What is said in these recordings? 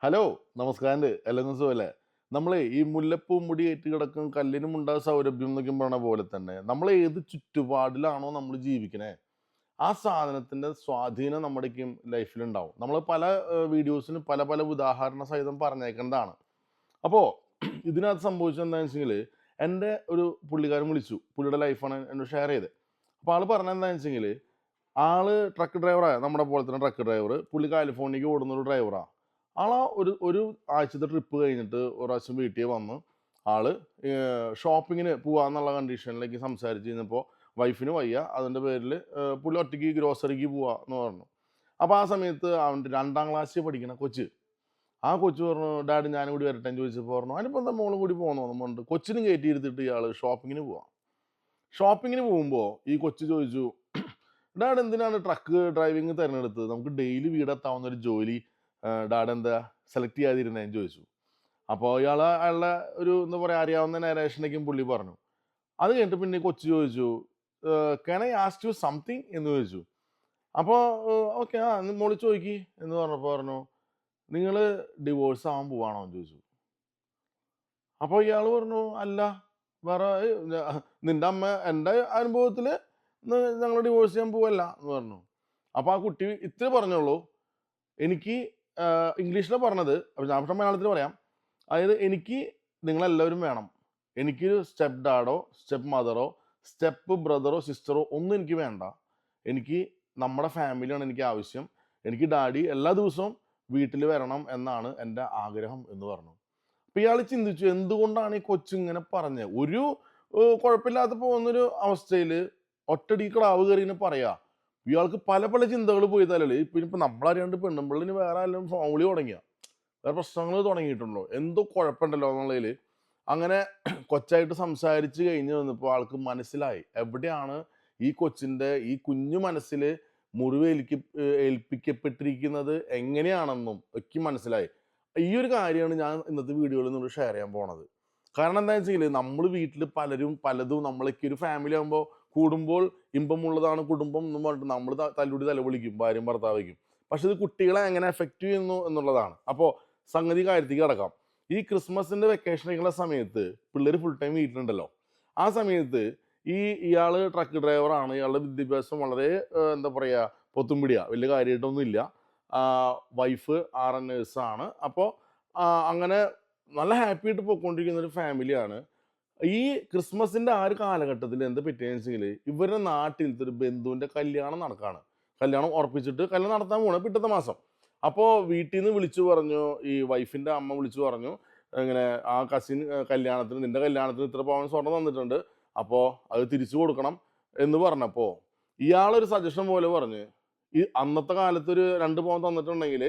Hello, നമസ്കാരം. എല്ലാം സുഖല്ലേ? നമ്മളെ ഈ മുല്ലപ്പൂ മുടി ഏറ്റ് കിടക്കും കല്ലിനും ഉണ്ടാകും സൗരഭ്യം എന്നൊക്കെ പറയണ പോലെ തന്നെ നമ്മൾ ഏത് ചുറ്റുപാടിലാണോ നമ്മൾ ജീവിക്കണേ ആ സാധനത്തിന്റെ സ്വാധീനം നമ്മുടെയൊക്കെയും ലൈഫിലുണ്ടാവും. നമ്മൾ പല വീഡിയോസിന് പല പല ഉദാഹരണ സഹിതം പറഞ്ഞേക്കേണ്ടതാണ്. അപ്പോൾ ഇതിനകത്ത് സംഭവിച്ചത് എന്താണെന്ന് വെച്ചെങ്കിൽ എൻ്റെ ഒരു പുള്ളിക്കാരൻ വിളിച്ചു. പുള്ളിയുടെ ലൈഫാണ് എന്നോട് ഷെയർ ചെയ്തത്. അപ്പോൾ ആൾ പറഞ്ഞത് എന്താണെന്ന് വെച്ചെങ്കിൽ ആള് ട്രക്ക് ഡ്രൈവറാണ്. നമ്മുടെ പോലെ തന്നെ ട്രക്ക് ഡ്രൈവർ. പുള്ളി കാലിഫോർണിയക്ക് ഓടുന്ന ഒരു ഡ്രൈവറാണ്. ആളാ ഒരു ഒരു ആഴ്ചത്തെ ട്രിപ്പ് കഴിഞ്ഞിട്ട് ഒരു പ്രാവശ്യം വീട്ടിൽ വന്ന് ആള് ഷോപ്പിങ്ങിന് പോവാന്നുള്ള കണ്ടീഷനിലേക്ക് സംസാരിച്ച് കഴിഞ്ഞപ്പോൾ വൈഫിന് വയ്യ. അതിൻ്റെ പേരിൽ പുള്ളി ഒറ്റയ്ക്ക് ഗ്രോസറിക്ക് പോവാന്ന് പറഞ്ഞു. അപ്പോൾ ആ സമയത്ത് അവൻ്റെ 2ാം ക്ലാസ്സിൽ പഠിക്കണ കൊച്ച്, ആ കൊച്ച് പറഞ്ഞു, "ഡാഡി ഞാനും കൂടി വരട്ടെ" എന്ന് ചോദിച്ചപ്പോൾ പറഞ്ഞു, "അതിനിപ്പോൾ എന്താ മോളും കൂടി പോകുന്നോന്നും പറഞ്ഞിട്ട്" കൊച്ചിനും കയറ്റി ഇരുത്തിട്ട് ഇയാൾ ഷോപ്പിങ്ങിന് പോവാം. ഷോപ്പിങ്ങിന് പോകുമ്പോൾ ഈ കൊച്ച് ചോദിച്ചു, "ഡാഡ് എന്തിനാണ് ട്രക്ക് ഡ്രൈവിംഗ് തിരഞ്ഞെടുത്തത്? നമുക്ക് ഡെയിലി വീടെത്താവുന്ന ഒരു ജോലി ഡാഡ് എന്താ സെലക്ട് ചെയ്യാതിരുന്നതെന്ന്" ചോദിച്ചു. അപ്പോൾ ഇയാൾ അയാളുടെ ഒരു എന്താ പറയുക അറിയാവുന്ന നരേഷനൊക്കെയും പുള്ളി പറഞ്ഞു. അത് കഴിഞ്ഞിട്ട് പിന്നെ ഈ കൊച്ചു ചോദിച്ചു, "can I ask you something" എന്ന് ചോദിച്ചു. അപ്പോൾ ഓക്കെ ആ മോള് ചോദിക്കി എന്ന് പറഞ്ഞപ്പോൾ പറഞ്ഞു, "നിങ്ങൾ ഡിവോഴ്സ് ആവാൻ പോവാണോ" എന്ന് ചോദിച്ചു. അപ്പോൾ ഇയാൾ പറഞ്ഞു, "അല്ല, വേറെ നിന്റെ അമ്മ എൻ്റെ അനുഭവത്തിൽ ഞങ്ങൾ ഡിവോഴ്സ് ചെയ്യാൻ പോവല്ല" എന്ന് പറഞ്ഞു. അപ്പോൾ ആ കുട്ടി ഇത്രേ പറഞ്ഞുള്ളൂ, എനിക്ക് ഇംഗ്ലീഷിലാണ് പറഞ്ഞത്. അപ്പോൾ ഞാൻ പക്ഷേ മലയാളത്തിൽ പറയാം. അതായത് എനിക്ക് നിങ്ങളെല്ലാവരും വേണം. എനിക്കൊരു സ്റ്റെപ്പ് ഡാഡോ, സ്റ്റെപ്പ് മദറോ, സ്റ്റെപ്പ് ബ്രദറോ, സിസ്റ്ററോ ഒന്നും എനിക്ക് വേണ്ട. എനിക്ക് നമ്മുടെ ഫാമിലിയാണ് എനിക്ക് ആവശ്യം. എനിക്ക് ഡാഡി എല്ലാ ദിവസവും വീട്ടിൽ വരണം എന്നാണ് എൻ്റെ ആഗ്രഹം എന്ന് പറഞ്ഞു. അപ്പോൾ ഇയാൾ ചിന്തിച്ചു എന്തുകൊണ്ടാണ് ഈ കൊച്ചിങ്ങനെ പറഞ്ഞത്? ഒരു കുഴപ്പമില്ലാതെ പോകുന്നൊരു അവസ്ഥയിൽ ഒറ്റയടിക്ക് ക്ലാവ് കയറി ഇങ്ങനെ പറയാ. ഇയാൾക്ക് പല പല ചിന്തകൾ പോയി തലയിൽ. ഇപ്പം നമ്മളറിയാണ്ട് പെണ്ണുമ്പിള്ളിന് വേറെ ആരെങ്കിലും ഫോൺ വിളി തുടങ്ങിയ വേറെ പ്രശ്നങ്ങൾ തുടങ്ങിയിട്ടുണ്ടല്ലോ, എന്തോ കുഴപ്പമുണ്ടല്ലോ എന്നുള്ളതിൽ അങ്ങനെ കൊച്ചായിട്ട് സംസാരിച്ച് കഴിഞ്ഞ് വന്നപ്പോൾ ആൾക്ക് മനസ്സിലായി എവിടെയാണ് ഈ കൊച്ചിൻ്റെ ഈ കുഞ്ഞു മനസ്സിൽ ഏൽപ്പിക്കപ്പെട്ടിരിക്കുന്നത് എങ്ങനെയാണെന്നും ഒക്കെ മനസ്സിലായി. ഈ ഒരു കാര്യമാണ് ഞാൻ ഇന്നത്തെ വീഡിയോയിൽ നിങ്ങൾ ഷെയർ ചെയ്യാൻ പോണത്. കാരണം എന്താണെന്ന് വെച്ചെങ്കിൽ നമ്മൾ വീട്ടിൽ പലരും പലതും നമ്മളൊക്കെ ഒരു ഫാമിലി ആകുമ്പോൾ കൂടുമ്പോൾ ഇമ്പമുള്ളതാണ് കുടുംബം എന്ന് പറഞ്ഞിട്ട് നമ്മൾ തല്ലുടി തലവിളിക്കും ഭാര്യയും ഭർത്താവേക്കും. പക്ഷെ ഇത് കുട്ടികളെ എങ്ങനെ എഫക്റ്റ് ചെയ്യുന്നു എന്നുള്ളതാണ്. അപ്പോൾ സംഗതി കാര്യത്തിലേക്ക് കിടക്കാം. ഈ ക്രിസ്മസിന്റെ വെക്കേഷനൊക്കെയുള്ള സമയത്ത് പിള്ളേർ ഫുൾ ടൈം വീട്ടിലുണ്ടല്ലോ. ആ സമയത്ത് ഇയാള് ട്രക്ക് ഡ്രൈവറാണ്. ഇയാളുടെ വിദ്യാഭ്യാസം വളരെ എന്താ പറയുക പൊത്തുംപിടിയാ, വലിയ കാര്യമായിട്ടൊന്നും ഇല്ല. Wife RN നേഴ്സാണ്. അപ്പോൾ അങ്ങനെ നല്ല ഹാപ്പി ആയിട്ട് പോയിക്കൊണ്ടിരിക്കുന്ന ഒരു ഫാമിലിയാണ്. ഈ ക്രിസ്മസിന്റെ ആ ഒരു കാലഘട്ടത്തിൽ എന്താ പറ്റിയെന്ന് വെച്ചെങ്കിൽ ഇവരുടെ നാട്ടിലത്തെ ഒരു ബന്ധുവിന്റെ കല്യാണം നടക്കാണ്. കല്യാണം ഉറപ്പിച്ചിട്ട് കല്യാണം നടത്താൻ പോവാണ് പിറ്റത്തെ മാസം. അപ്പോൾ വീട്ടിൽ നിന്ന് വിളിച്ചു പറഞ്ഞു, ഈ വൈഫിന്റെ അമ്മ വിളിച്ചു പറഞ്ഞു, ഇങ്ങനെ ആ കസിൻ കല്യാണത്തിന് നിന്റെ കല്യാണത്തിന് ഇത്ര പവൻ സ്വർണ്ണം തന്നിട്ടുണ്ട്, അപ്പോൾ അത് തിരിച്ചു കൊടുക്കണം എന്ന് പറഞ്ഞപ്പോൾ ഇയാളൊരു സജഷൻ പോലെ പറഞ്ഞ് ഈ അന്നത്തെ കാലത്ത് ഒരു 2 പവൻ തന്നിട്ടുണ്ടെങ്കിൽ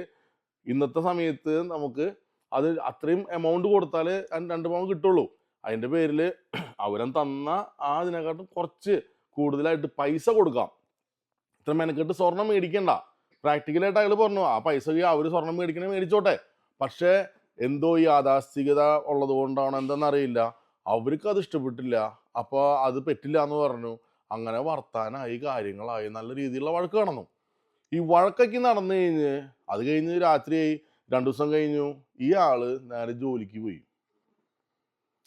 ഇന്നത്തെ സമയത്ത് നമുക്ക് അത് അത്രയും എമൗണ്ട് കൊടുത്താൽ 2 പവൻ കിട്ടുള്ളൂ. അതിൻ്റെ പേരിൽ അവരൻ തന്ന ആ അതിനെക്കാട്ടും കുറച്ച് കൂടുതലായിട്ട് പൈസ കൊടുക്കാം. ഇത്ര മെനക്കെട്ട് സ്വർണം മേടിക്കണ്ട. പ്രാക്ടിക്കലായിട്ട് അയാൾ പറഞ്ഞു ആ പൈസക്ക് അവർ സ്വർണം മേടിക്കണേ മേടിച്ചോട്ടെ. പക്ഷേ എന്തോ ഈ യാഥാസ്ഥികത ഉള്ളത് കൊണ്ടാണോ എന്താണെന്നറിയില്ല, അവർക്ക് അത് ഇഷ്ടപ്പെട്ടില്ല. അപ്പോൾ അത് പറ്റില്ല എന്ന് പറഞ്ഞു. അങ്ങനെ വർത്താനായി കാര്യങ്ങളായി നല്ല രീതിയിലുള്ള വഴക്ക് നടന്നു. ഈ വഴക്കൊക്കെ നടന്നു കഴിഞ്ഞ് അത് കഴിഞ്ഞ് രാത്രിയായി. 2 ദിവസം കഴിഞ്ഞു ഈ ആള് നേരെ ജോലിക്ക് പോയി.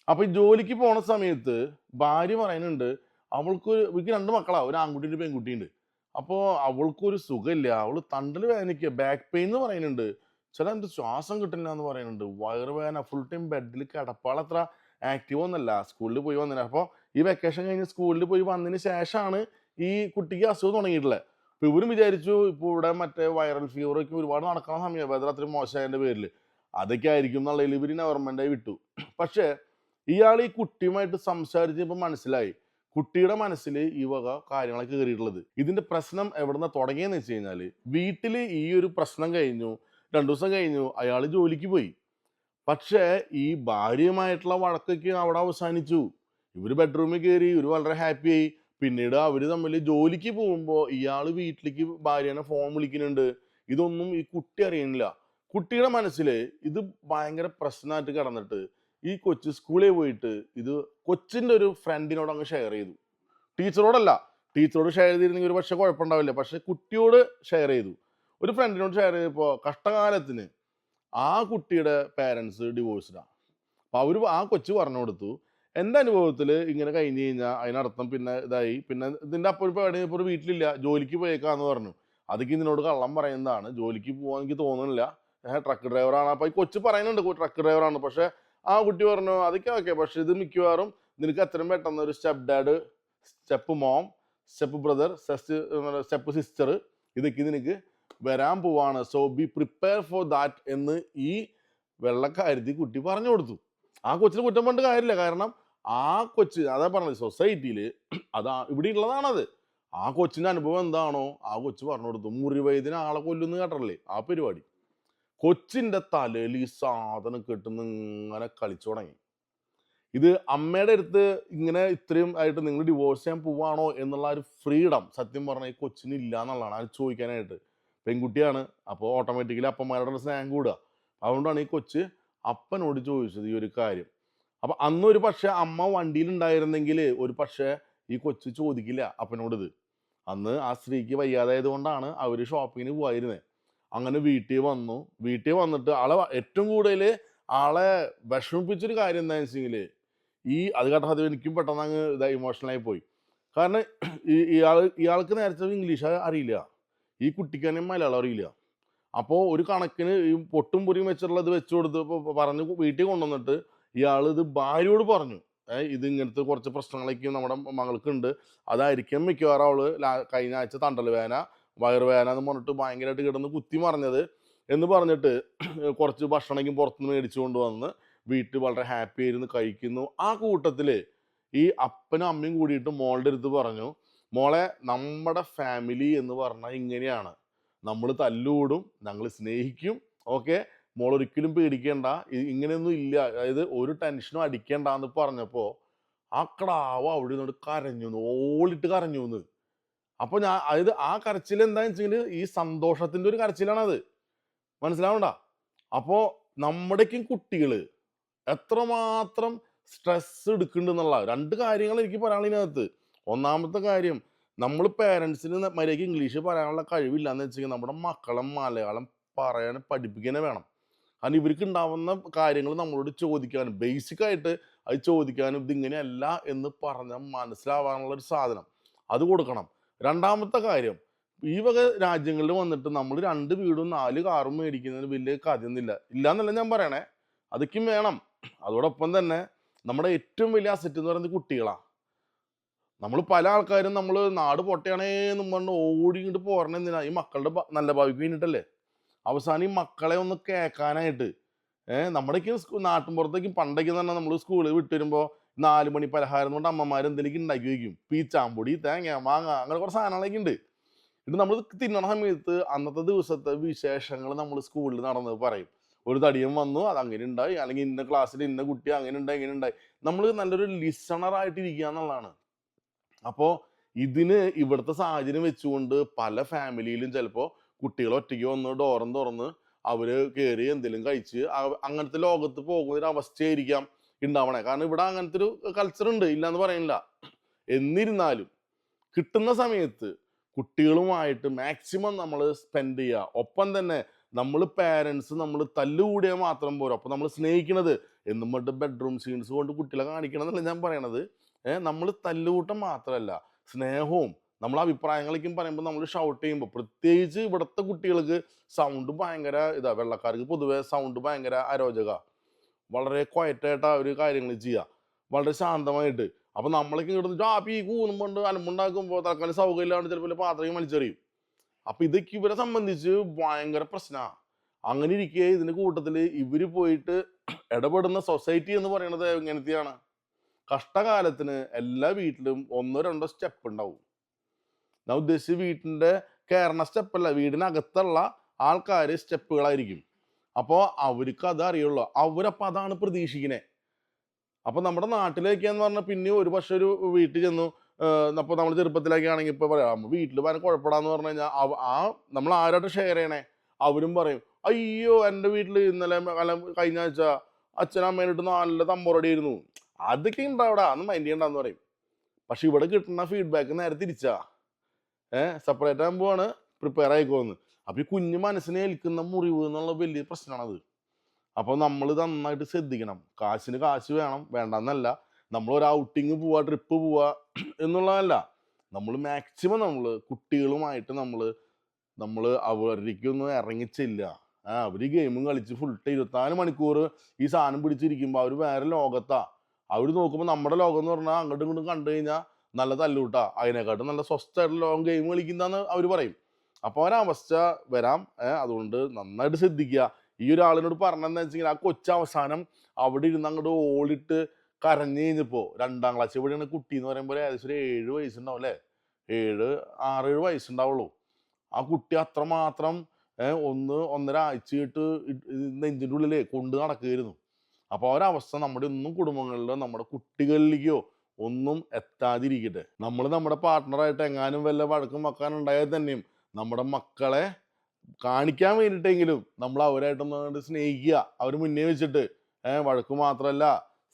അപ്പൊ ഈ ജോലിക്ക് പോണ സമയത്ത് ഭാര്യ പറയുന്നുണ്ട്, ഇവർക്ക് 2 മക്കളാ, ഒരു ആൺകുട്ടി ഒരു പെൺകുട്ടിയുണ്ട്. അപ്പോ അവൾക്കൊരു സുഖമില്ല, അവള് തണ്ടല് വേദനിക്കുക, ബാക്ക് പെയിൻ എന്ന് പറയുന്നുണ്ട്, എന്ത് ശ്വാസം കിട്ടില്ല എന്ന് പറയുന്നുണ്ട്, വയറുവേദന, ഫുൾ ടൈം ബെഡിൽ കിടപ്പാൾ. അത്ര ആക്റ്റീവ് ഒന്നല്ല, സ്കൂളിൽ പോയി വന്നില്ല. അപ്പോൾ ഈ വെക്കേഷൻ കഴിഞ്ഞ് സ്കൂളിൽ പോയി വന്നതിന് ശേഷമാണ് ഈ കുട്ടിക്ക് അസുഖം തുടങ്ങിയിട്ടുള്ളത്. അപ്പൊ ഇവരും വിചാരിച്ചു ഇപ്പോൾ ഇവിടെ മറ്റേ വൈറൽ ഫീവർ ഒക്കെ ഒരുപാട് നടക്കുന്ന സമയം, വെതർ അത്രയും മോശമായതിന്റെ പേരിൽ അതൊക്കെ ആയിരിക്കും എന്നുള്ളതിൽ ഇവര് ഗവൺമെന്റായി വിട്ടു. പക്ഷേ ഇയാൾ ഈ കുട്ടിയുമായിട്ട് സംസാരിച്ചപ്പോൾ മനസ്സിലായി കുട്ടിയുടെ മനസ്സിൽ ഈ വക കാര്യങ്ങളൊക്കെ കയറിയിട്ടുള്ളത്. ഇതിന്റെ പ്രശ്നം എവിടുന്ന തുടങ്ങിയെന്ന് വെച്ച് കഴിഞ്ഞാൽ വീട്ടിൽ ഈ ഒരു പ്രശ്നം കഴിഞ്ഞു. 2 ദിവസം കഴിഞ്ഞു അയാൾ ജോലിക്ക് പോയി. പക്ഷേ ഈ ഭാര്യയുമായിട്ടുള്ള വഴക്കൊക്കെ അവിടെ അവസാനിച്ചു. ഇവര് ബെഡ്റൂമിൽ കയറി, ഇവര് വളരെ ഹാപ്പിയായി. പിന്നീട് അവര് തമ്മിൽ ജോലിക്ക് പോകുമ്പോൾ ഇയാൾ വീട്ടിലേക്ക് ഭാര്യനെ ഫോൺ വിളിക്കുന്നുണ്ട്. ഇതൊന്നും ഈ കുട്ടി അറിയണില്ല. കുട്ടിയുടെ മനസ്സിൽ ഇത് ഭയങ്കര പ്രശ്നമായിട്ട് കിടന്നിട്ട് ഈ കൊച്ച് സ്കൂളിൽ പോയിട്ട് ഇത് കൊച്ചിൻ്റെ ഒരു ഫ്രണ്ടിനോട് അങ്ങ് ഷെയർ ചെയ്തു. ടീച്ചറോടല്ല, ടീച്ചറോട് ഷെയർ ചെയ്തിരുന്നെങ്കിൽ ഒരു പക്ഷേ കുഴപ്പമുണ്ടാവില്ല. പക്ഷെ കുട്ടിയോട് ഷെയർ ചെയ്തു. ഒരു ഫ്രണ്ടിനോട് ഷെയർ ചെയ്തപ്പോൾ കഷ്ടകാലത്തിന് ആ കുട്ടിയുടെ പേരൻസ് ഡിവോഴ്സ്ഡാണ്. അപ്പോൾ ആ കൊച്ചു പറഞ്ഞു കൊടുത്തു, എൻ്റെ അനുഭവത്തിൽ ഇങ്ങനെ കഴിഞ്ഞ് കഴിഞ്ഞാൽ അതിനർത്ഥം പിന്നെ ഇതായി, പിന്നെ ഇതിൻ്റെ അപ്പോൾ ഇപ്പോൾ വീട്ടിലില്ല, ജോലിക്ക് പോയേക്കാന്ന് പറഞ്ഞു. അതൊക്കെ ഇതിനോട് കള്ളം പറയുന്നതാണ്, ജോലിക്ക് പോകാൻ എനിക്ക് തോന്നുന്നില്ല, ട്രക്ക് ഡ്രൈവറാണ്. അപ്പോൾ ഈ കൊച്ചു പറയുന്നുണ്ട് ട്രക്ക് ഡ്രൈവറാണ്. പക്ഷേ ആ കുട്ടി പറഞ്ഞു അതൊക്കെ ഓക്കെ, പക്ഷേ ഇത് മിക്കവാറും നിനക്ക് എത്രയും പെട്ടെന്ന് ഒരു step dad, step mom, step brother, step sister ഇതൊക്കെ നിനക്ക് വരാൻ പോവാണ്. So B prepare for that എന്ന് ഈ വെള്ളക്കാരുത്തി കുട്ടി പറഞ്ഞു കൊടുത്തു. ആ കൊച്ചിന് കുറ്റം പറഞ്ഞിട്ട് കാര്യമില്ല. കാരണം ആ കൊച്ച്, അതാ പറഞ്ഞത്, സൊസൈറ്റിയിൽ ഇവിടെ ഉള്ളതാണത്. ആ കൊച്ചിൻ്റെ അനുഭവം എന്താണോ ആ കൊച്ച് പറഞ്ഞു കൊടുത്തു. മുറിവൈദ്യന് ആളെ കൊല്ലുന്ന കേട്ടല്ലേ ആ പരിപാടി. കൊച്ചിൻ്റെ തലയിൽ ഈ സാധനം കെട്ടുന്ന ഇങ്ങനെ കളിച്ചു തുടങ്ങി. ഇത് അമ്മയുടെ അടുത്ത് ഇങ്ങനെ ഇത്രയും ആയിട്ട് നിങ്ങൾ ഡിവോഴ്സ് ചെയ്യാൻ പോവാണോ എന്നുള്ള ഒരു ഫ്രീഡം സത്യം പറഞ്ഞാൽ ഈ കൊച്ചിന് ഇല്ല എന്നുള്ളതാണ്. അത് ചോദിക്കാനായിട്ട് പെൺകുട്ടിയാണ്, അപ്പോൾ ഓട്ടോമാറ്റിക്കലി അപ്പന്മാരുടെ സ്നേഹം കൂടുക. അതുകൊണ്ടാണ് ഈ കൊച്ച് അപ്പനോട് ചോദിച്ചത് ഈ ഒരു കാര്യം. അപ്പം അന്നൊരു പക്ഷേ അമ്മ വണ്ടിയിലുണ്ടായിരുന്നെങ്കിൽ ഒരു പക്ഷേ ഈ കൊച്ച് ചോദിക്കില്ല അപ്പനോട് ഇത്. അന്ന് ആ സ്ത്രീക്ക് വയ്യാതായത് കൊണ്ടാണ് അവർ ഷോപ്പിങ്ങിന് പോയിരുന്നത്. അങ്ങനെ വീട്ടിൽ വന്നു. വീട്ടിൽ വന്നിട്ട് ഏറ്റവും കൂടുതൽ ആളെ വിഷമിപ്പിച്ചൊരു കാര്യം എന്താണെന്ന് വെച്ചെങ്കിൽ അത് കേട്ടപ്പോൾ അത് എനിക്കും പെട്ടെന്ന് അങ്ങ് ഇമോഷണലായി പോയി. കാരണം ഇയാൾക്ക് നേരത്തെ ഇംഗ്ലീഷ് അറിയില്ല, ഈ കുട്ടിക്ക് തന്നെ മലയാളം അറിയില്ല. അപ്പോൾ ഒരു കണക്കിന് ഈ പൊട്ടും പൊരിയും വെച്ചിട്ടുള്ളത് വെച്ചു കൊടുത്ത് പറഞ്ഞ് വീട്ടിൽ കൊണ്ടുവന്നിട്ട് ഇയാൾ ഇത് ഭാര്യയോട് പറഞ്ഞു, ഇത് ഇങ്ങനത്തെ കുറച്ച് പ്രശ്നങ്ങളൊക്കെ നമ്മുടെ മകൾക്കുണ്ട്, അതായിരിക്കും മിക്കവാറും അവള് കഴിഞ്ഞ ആഴ്ച തണ്ടൽ വേദന, വയറുവേദന എന്ന് പറഞ്ഞിട്ട് ഭയങ്കരമായിട്ട് കിടന്ന് കുത്തി മറിഞ്ഞത് എന്ന് പറഞ്ഞിട്ട് കുറച്ച് ഭക്ഷണമെങ്കിലും പുറത്തുനിന്ന് മേടിച്ചു കൊണ്ടുവന്ന് വീട്ടിൽ വളരെ ഹാപ്പി ആയിരുന്നു കഴിക്കുന്നു. ആ കൂട്ടത്തിൽ ഈ അപ്പനും അമ്മയും കൂടിയിട്ട് മോളുടെ അടുത്ത് പറഞ്ഞു, മോളെ നമ്മുടെ ഫാമിലി എന്ന് പറഞ്ഞാൽ ഇങ്ങനെയാണ്, നമ്മൾ തല്ലുകൂടും, ഞങ്ങൾ സ്നേഹിക്കും, ഓക്കെ, മോൾ ഒരിക്കലും പേടിക്കേണ്ട, ഇങ്ങനെയൊന്നും ഇല്ല, അതായത് ഒരു ടെൻഷനും അടിക്കേണ്ട എന്ന് പറഞ്ഞപ്പോൾ ആ ക്ടാവ് അവിടെ നിന്നോട് കരഞ്ഞു, ഓളിട്ട് കരഞ്ഞു എന്ന്. അപ്പോൾ അതായത് ആ കരച്ചിൽ എന്താണെന്ന് വെച്ചെങ്കിൽ ഈ സന്തോഷത്തിൻ്റെ ഒരു കരച്ചിലാണത്, മനസ്സിലാവണ്ട. അപ്പോൾ നമ്മുടെയൊക്കെ കുട്ടികൾ എത്രമാത്രം സ്ട്രെസ് എടുക്കുന്നുണ്ടെന്നുള്ള രണ്ട് കാര്യങ്ങൾ എനിക്ക് പറയാനുള്ളതിനകത്ത്. ഒന്നാമത്തെ കാര്യം, നമ്മൾ പേരൻസിന് മര്യാദയ്ക്ക് ഇംഗ്ലീഷ് പറയാനുള്ള കഴിവില്ലാന്ന് വെച്ചെങ്കിൽ നമ്മുടെ മക്കളെ മലയാളം പറയാൻ പഠിപ്പിക്കാനേ വേണം. കാരണം ഇവർക്ക് ഉണ്ടാവുന്ന കാര്യങ്ങൾ നമ്മളോട് ചോദിക്കാനും ബേസിക്കായിട്ട് അത് ചോദിക്കാനും ഇതിങ്ങനെയല്ല എന്ന് പറഞ്ഞാൽ മനസ്സിലാവാനുള്ളൊരു സാധനം അത് കൊടുക്കണം. രണ്ടാമത്തെ കാര്യം, ഈ വക രാജ്യങ്ങളിൽ വന്നിട്ട് നമ്മൾ 2 വീടും 4 കാറും മേടിക്കുന്നതിന് വലിയ കാര്യമൊന്നുമില്ല, ഇല്ലയെന്നല്ല ഞാൻ പറയണേ, അതൊക്കെയും വേണം. അതോടൊപ്പം തന്നെ നമ്മുടെ ഏറ്റവും വലിയ അസറ്റ് എന്ന് പറയുന്നത് കുട്ടികളാണ്. നമ്മൾ പല ആൾക്കാരും നമ്മൾ നാട് പൊട്ടയാണേന്നും പറഞ്ഞ് ഓടി ഇങ്ങോട്ട് പോരണ എന്തിനാ? ഈ മക്കളുടെ നല്ല ഭാവിക്ക് വേണ്ടിയിട്ടല്ലേ. അവസാനം ഈ മക്കളെ ഒന്ന് കേൾക്കാനായിട്ട് നമ്മുടെയൊക്കെ നാട്ടിൻപുറത്തേക്ക് പണ്ടൊക്കെ തന്നെ നമ്മൾ സ്കൂളിൽ വിട്ട് വരുമ്പോൾ 4 മണി പലഹാരം കൊണ്ട് അമ്മമാർ എന്തെങ്കിലും ഉണ്ടാക്കി വയ്ക്കും. പീച്ചാമ്പൊടി, തേങ്ങ, മാങ്ങ, അങ്ങനെ കുറച്ച് സാധനങ്ങളൊക്കെ ഉണ്ട്. ഇത് നമ്മൾ തിന്നണ സമയത്ത് അന്നത്തെ ദിവസത്തെ വിശേഷങ്ങൾ നമ്മൾ സ്കൂളിൽ നടന്നത് പറയും. ഒരു തടിയൻ വന്നു, അത് അങ്ങനെ ഉണ്ടായി, അല്ലെങ്കിൽ ഇന്ന ക്ലാസ്സിൽ ഇന്ന കുട്ടി അങ്ങനെ ഉണ്ടായി, ഇങ്ങനെ ഉണ്ടായി. നമ്മൾ നല്ലൊരു ലിസണറായിട്ട് ഇരിക്കുക എന്നുള്ളതാണ്. അപ്പോൾ ഇതിന് ഇവിടുത്തെ സാഹചര്യം വെച്ചുകൊണ്ട് പല ഫാമിലിയിലും ചിലപ്പോൾ കുട്ടികൾ ഒറ്റയ്ക്ക് വന്ന് ഡോറും തുറന്ന് അവർ കയറി എന്തെങ്കിലും കഴിച്ച് അങ്ങനത്തെ ലോകത്ത് പോകുന്ന ഒരു അവസ്ഥയായിരിക്കാം ഉണ്ടാവണേ. കാരണം ഇവിടെ അങ്ങനത്തെ ഒരു കൾച്ചർ ഉണ്ട്, ഇല്ലയെന്ന് പറയുന്നില്ല. എന്നിരുന്നാലും കിട്ടുന്ന സമയത്ത് കുട്ടികളുമായിട്ട് മാക്സിമം നമ്മൾ സ്പെൻഡ് ചെയ്യുക. ഒപ്പം തന്നെ നമ്മൾ പാരൻസ് നമ്മൾ തല്ലുകൂടിയാൽ മാത്രം പോരാ, അപ്പോൾ നമ്മൾ സ്നേഹിക്കണത് എന്നും കൊണ്ട് ബെഡ്റൂം സീൻസ് കൊണ്ട് കുട്ടികളെ കാണിക്കണം എന്നല്ല ഞാൻ പറയണത്. നമ്മൾ തല്ലുകൂട്ടം മാത്രമല്ല, സ്നേഹവും നമ്മൾ അഭിപ്രായങ്ങളൊക്കെയും പറയുമ്പോൾ നമ്മൾ ഷൗട്ട് ചെയ്യുമ്പോൾ, പ്രത്യേകിച്ച് ഇവിടുത്തെ കുട്ടികൾക്ക് സൗണ്ട് ഭയങ്കര വെള്ളക്കാർക്ക് പൊതുവെ സൗണ്ട് ഭയങ്കര അരോചക, വളരെ ക്വയറ്റായിട്ടാണ് അവർ കാര്യങ്ങൾ ചെയ്യുക, വളരെ ശാന്തമായിട്ട്. അപ്പോൾ നമ്മളൊക്കെ ഇങ്ങോട്ട് ആപ്പി കൂന്നുകൊണ്ട് അലമ്പുണ്ടാക്കുമ്പോൾ തൽക്കാലം സൗകര്യമില്ലാണ്ട് ചിലപ്പോൾ പാത്രങ്ങൾ വലിച്ചെറിയും. അപ്പോൾ ഇതൊക്കെ ഇവരെ സംബന്ധിച്ച് ഭയങ്കര പ്രശ്നമാണ്. അങ്ങനെ ഇരിക്കെ ഇതിൻ്റെ കൂട്ടത്തിൽ ഇവർ പോയിട്ട് ഇടപെടുന്ന സൊസൈറ്റി എന്ന് പറയുന്നത് എങ്ങനത്തെയാണ്? കഷ്ടകാലത്തിന് എല്ലാ വീട്ടിലും 1-2 സ്റ്റെപ്പ് ഉണ്ടാവും. ഞാൻ ഉദ്ദേശിച്ച് വീട്ടിൻ്റെ കയറണ സ്റ്റെപ്പല്ല, വീടിനകത്തുള്ള ആൾക്കാർ സ്റ്റെപ്പുകളായിരിക്കും. അപ്പോൾ അവർക്ക് അത് അറിയുള്ളൂ, അവരപ്പോൾ അതാണ് പ്രതീക്ഷിക്കുന്നത്. അപ്പോൾ നമ്മുടെ നാട്ടിലേക്കെന്ന് പറഞ്ഞാൽ പിന്നെ ഒരു പക്ഷേ ഒരു വീട്ടിൽ ചെന്നു, അപ്പോൾ നമ്മൾ ചെറുപ്പത്തിലൊക്കെ ആണെങ്കിൽ ഇപ്പോൾ പറയാം വീട്ടിൽ ഭയങ്കര കുഴപ്പമില്ലാന്ന് പറഞ്ഞു കഴിഞ്ഞാൽ നമ്മൾ ആരായിട്ട് ഷെയർ ചെയ്യണേ അവരും പറയും, അയ്യോ എൻ്റെ വീട്ടിൽ ഇന്നലെ കഴിഞ്ഞ ആഴ്ച അച്ഛനമ്മേനിട്ട് നല്ല തമ്പുറടിയായിരുന്നു, അതൊക്കെ ഉണ്ടാവിടാ, അന്ന് മൈൻഡ് ചെയ്യണ്ടെന്ന് പറയും. പക്ഷെ ഇവിടെ കിട്ടുന്ന ഫീഡ്ബാക്ക് നേരെ തിരിച്ചാ, സെപ്പറേറ്റ് ആകുമ്പോഴാണ് പ്രിപ്പയർ ആയിക്കോന്ന്. അപ്പോൾ ഈ കുഞ്ഞു മനസ്സിനെ ഏൽക്കുന്ന മുറിവ് എന്നുള്ള വലിയ പ്രശ്നമാണത്. അപ്പോൾ നമ്മൾ നന്നായിട്ട് ശ്രദ്ധിക്കണം. കാശിന് കാശ് വേണം, വേണ്ടാന്നല്ല. നമ്മളൊരു ഔട്ടിങ് പോവാ, ട്രിപ്പ് പോവാ എന്നുള്ളതല്ല. നമ്മൾ മാക്സിമം കുട്ടികളുമായിട്ട് നമ്മള് അവരിലേക്കൊന്ന് ഇറങ്ങിച്ചെല്ലുക. അവര് ഗെയിമും കളിച്ച് ഫുൾ ടൈം 24 മണിക്കൂർ ഈ സാധനം പിടിച്ചിരിക്കുമ്പോൾ അവര് വേറെ ലോകത്താ. അവര് നോക്കുമ്പോൾ നമ്മുടെ ലോകം എന്ന് പറഞ്ഞാൽ അങ്ങോട്ടും ഇങ്ങോട്ടും കണ്ടു കഴിഞ്ഞാൽ നല്ല തല്ലൂട്ടാ. അതിനെക്കാട്ടും നല്ല സ്വസ്ഥമായിട്ടുള്ള ലോകം ഗെയിം കളിക്കുന്നതാന്ന് അവര് പറയും. അപ്പോൾ ഒരവസ്ഥ വരാം. അതുകൊണ്ട് നന്നായിട്ട് ശ്രദ്ധിക്കുക. ഈ ഒരാളിനോട് പറഞ്ഞതെന്ന് വെച്ചെങ്കിൽ ആ കൊച്ചവസാനം അവിടെ ഇരുന്ന് അങ്ങോട്ട് ഓളിട്ട് കരഞ്ഞു കഴിഞ്ഞപ്പോൾ 2ാം ക്ലാസ്സിൽ പഠിക്കുന്ന കുട്ടി എന്ന് പറയുമ്പോൾ ഏകദേശം ഒരു 7 വയസ്സുണ്ടാവും അല്ലേ? 6, 7 വയസ്സുണ്ടാവുള്ളൂ. ആ കുട്ടി അത്രമാത്രം 1, 1.5 ആഴ്ചയായിട്ട് നെഞ്ചിൻ്റെ ഉള്ളിലേ കൊണ്ട് നടക്കുകയായിരുന്നു. അപ്പോൾ ഒരവസ്ഥ നമ്മുടെ ഒന്നും കുടുംബങ്ങളിലോ നമ്മുടെ കുട്ടികളിലേക്കോ ഒന്നും എത്താതിരിക്കട്ടെ. നമ്മൾ നമ്മുടെ പാർട്ട്ണറായിട്ട് എങ്ങാനും വല്ല വഴക്കും വെക്കാനുണ്ടായാൽ തന്നെയും നമ്മുടെ മക്കളെ കാണിക്കാൻ വേണ്ടിയിട്ടെങ്കിലും നമ്മൾ അവരായിട്ടൊന്ന് സ്നേഹിക്കുക. അവർ മുന്നേ വെച്ചിട്ട് വഴക്ക് മാത്രമല്ല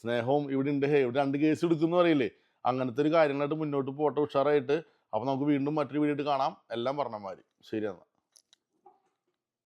സ്നേഹവും ഇവിടെ ഉണ്ട്. ഇവിടെ 2 കേസ് എടുക്കുമെന്ന് പറയില്ലേ? അങ്ങനത്തെ ഒരു കാര്യങ്ങളായിട്ട് മുന്നോട്ട് പോട്ടെ ഉഷാറായിട്ട്. അപ്പോൾ നമുക്ക് വീണ്ടും മറ്റൊരു വീഡിയോ ആയിട്ട് കാണാം. എല്ലാം പറഞ്ഞമാതിരി. ശരി എന്നാൽ.